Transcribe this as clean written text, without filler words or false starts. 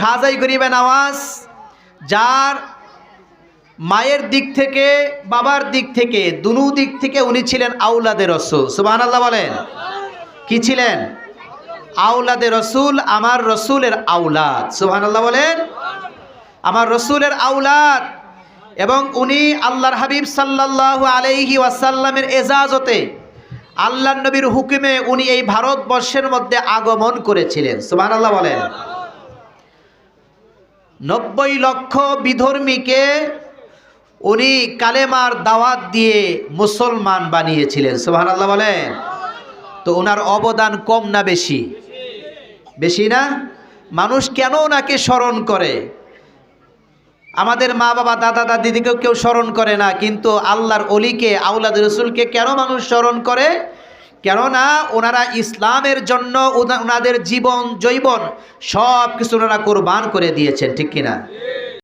খাজাই গরিবে নওয়াজ, যার মায়ের দিক থেকে বাবার দিক থেকে দুনু দিক থেকে উনি ছিলেন আওলাদে রসুল। সুবহানাল্লাহ বলেন। কি ছিলেন? আওলাদে রসুল, আমার রসুলের আওলাদ। সুবহানাল্লাহ বলেন। আমার রসুলের আওলাদ, এবং উনি আল্লাহর হাবিব সাল্লাল্লাহু আলাইহি ওয়াসাল্লামের এজাজতে আল্লাহর নবীর হুকুমে উনি এই ভারতবর্ষের মধ্যে আগমন করেছিলেন। সুবহানাল্লাহ বলেন। 90 লক্ষ বিধর্মীকে উনি কালেমার দাওয়াত দিয়ে মুসলমান বানিয়েছিলেন। সুবহানাল্লাহ বলেন। তো ওনার অবদান কম না বেশি? বেশি না? মানুষ কেন ওনাকে স্মরণ করে? আমাদের মা বাবা দাদা দাদিদিকেও কেউ স্মরণ করে না, কিন্তু আল্লাহর অলিকে আওলাদ রসুলকে কেন মানুষ স্মরণ করে? কেননা ওনারা ইসলামের জন্য ওনাদের জীবন জৈবন সব কিছু ওনারা কোরবান করে দিয়েছেন। ঠিক কিনা?